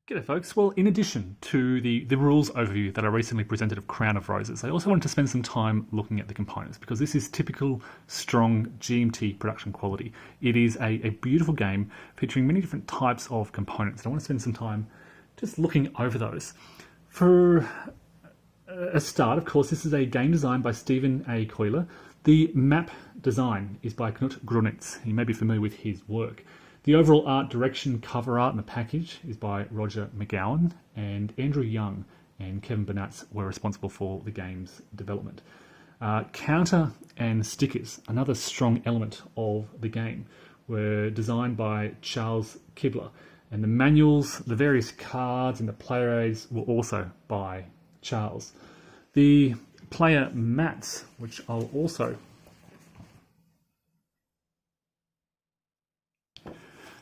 G'day folks. Well, in addition to the rules overview that I recently presented of Crown of Roses, I also wanted to spend some time looking at the components because this is typical strong GMT production quality. It is a beautiful game featuring many different types of components. I want to spend some time just looking over those. For a start, of course, this is a game designed by Stephen A. Coiler. The map design is by Knut Grunitz. You may be familiar with his work. The overall art direction, cover art and the package is by Roger McGowan, and Andrew Young and Kevin Bernatz were responsible for the game's development. Counter and stickers, another strong element of the game, were designed by Charles Kibler, and the manuals, the various cards and the player aids were also by Charles. The player mats, which I'll also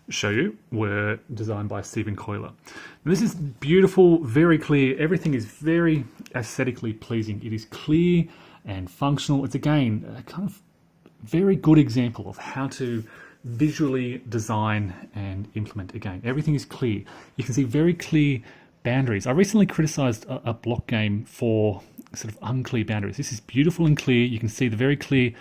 show you, were designed by Stephen Coiler. And this is beautiful, very clear. Everything is very aesthetically pleasing. It is clear and functional. It's again a kind of very good example of how to visually design and implement a game. Everything is clear. You can see very clear boundaries. I recently criticized a block game for sort of unclear boundaries. This is beautiful and clear. You can see the very clear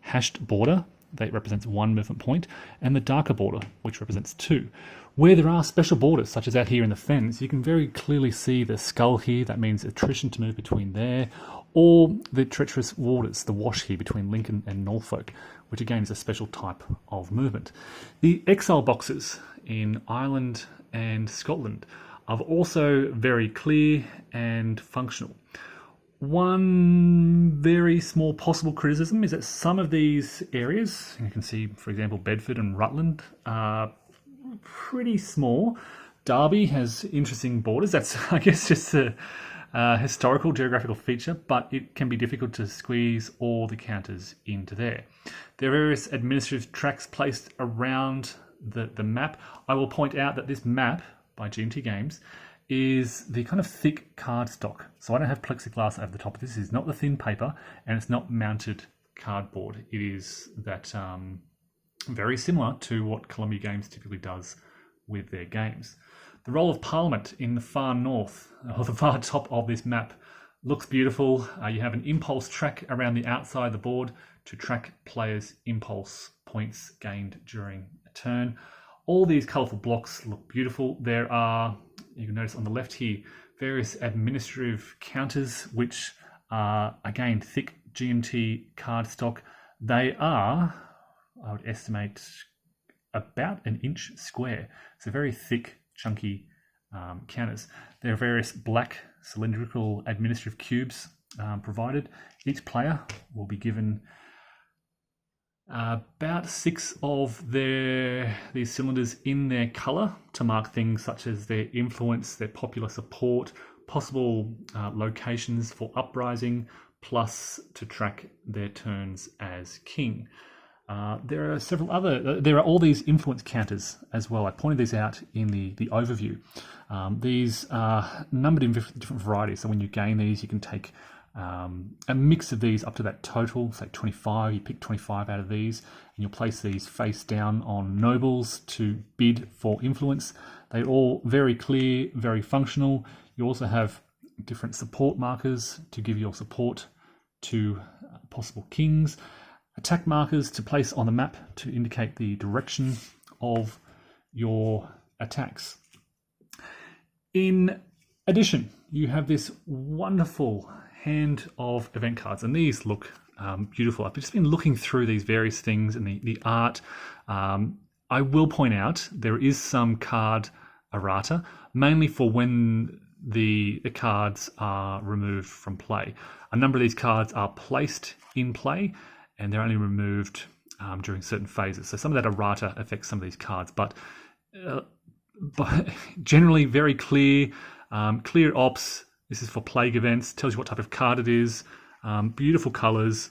hashed border that represents one movement point, and the darker border, which represents two. Where there are special borders, such as out here in the fens, you can very clearly see the skull here. That means attrition to move between there, or the treacherous waters, the wash here between Lincoln and Norfolk, which again is a special type of movement. The exile boxes in Ireland and Scotland are also very clear and functional. One very small possible criticism is that some of these areas, you can see, for example, Bedford and Rutland, are pretty small. Derby has interesting borders. That's, I guess, just a historical geographical feature, but it can be difficult to squeeze all the counters into there. There are various administrative tracks placed around the map. I will point out that this map by GMT Games is the kind of thick cardstock. So I don't have plexiglass over the top. This is not the thin paper, and it's not mounted cardboard. It is that very similar to what Columbia Games typically does with their games. The Roll of Parliament in the far north, or the far top of this map, looks beautiful. You have an impulse track around the outside of the board to track players' impulse points gained during a turn. All these colourful blocks look beautiful. There are, you can notice on the left here, various administrative counters, which are, again, thick GMT cardstock. They are, I would estimate, about an inch square. So very thick, chunky counters. There are various black cylindrical administrative cubes provided. Each player will be given about 6 of these cylinders in their colour to mark things such as their influence, their popular support, possible locations for uprising, plus to track their turns as king. There are several other, there are all these influence counters as well. I pointed these out in the overview. These are numbered in different varieties. So when you gain these, you can take a mix of these up to that total, say 25. You pick 25 out of these, and you'll place these face down on nobles to bid for influence. They're all very clear, very functional. You also have different support markers to give your support to possible kings. Attack markers to place on the map to indicate the direction of your attacks. In addition, you have this wonderful hand of event cards, and these look beautiful. I've just been looking through these various things and the art. I will point out there is some card errata, mainly for when the cards are removed from play. A number of these cards are placed in play, and they're only removed during certain phases. So some of that errata affects some of these cards, but generally very clear, clear ops. This is for plague events, tells you what type of card it is, beautiful colours,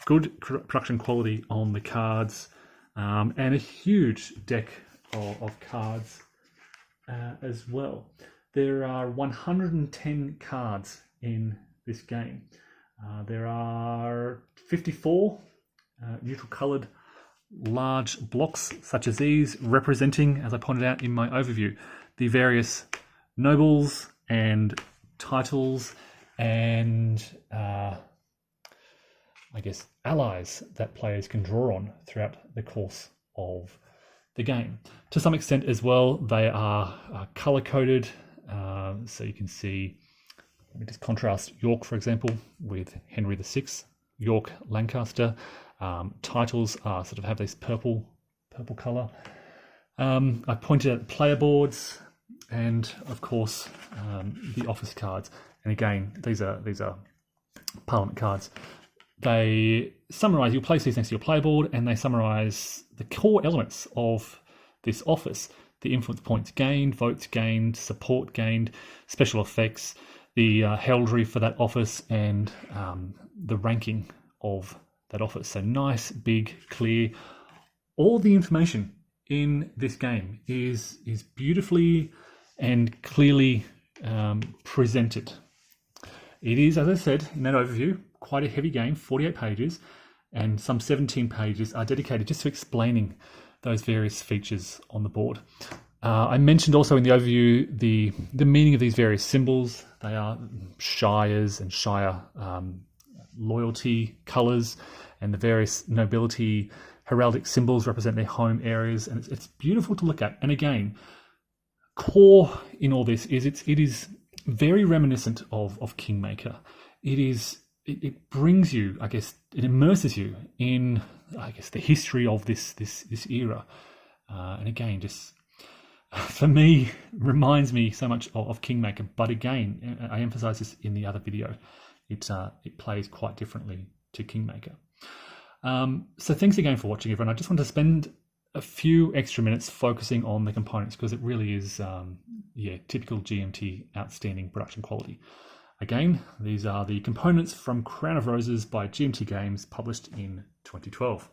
good production quality on the cards, and a huge deck of cards as well. There are 110 cards in this game. There are 54 neutral coloured large blocks such as these, representing, as I pointed out in my overview, the various nobles and titles and I guess allies that players can draw on throughout the course of the game. To some extent as well, they are color coded, so you can see. Let me just contrast York, for example, with Henry VI, York, Lancaster. Titles are sort of have this purple color. I pointed out player boards and, of course, the office cards. And again, these are Parliament cards. They summarize. You'll place these next to your player board, and they summarize the core elements of this office: the influence points gained, votes gained, support gained, special effects, the heraldry for that office, and the ranking of that office. So nice, big, clear. All the information in this game is beautifully and clearly presented. It is, as I said in that overview, quite a heavy game, 48 pages, and some 17 pages are dedicated just to explaining those various features on the board. I mentioned also in the overview the meaning of these various symbols. They are shires and shire loyalty colours, and the various nobility heraldic symbols represent their home areas, and it's beautiful to look at. And again, core in all this is it is very reminiscent of Kingmaker. It brings you, I guess, it immerses you in, I guess, the history of this era, and again, just for me, reminds me so much of Kingmaker. But again, I emphasize this in the other video, it plays quite differently to Kingmaker. So thanks again for watching, everyone. I just want to spend a few extra minutes focusing on the components, because it really is, typical GMT outstanding production quality. Again, these are the components from Crown of Roses by GMT Games, published in 2012.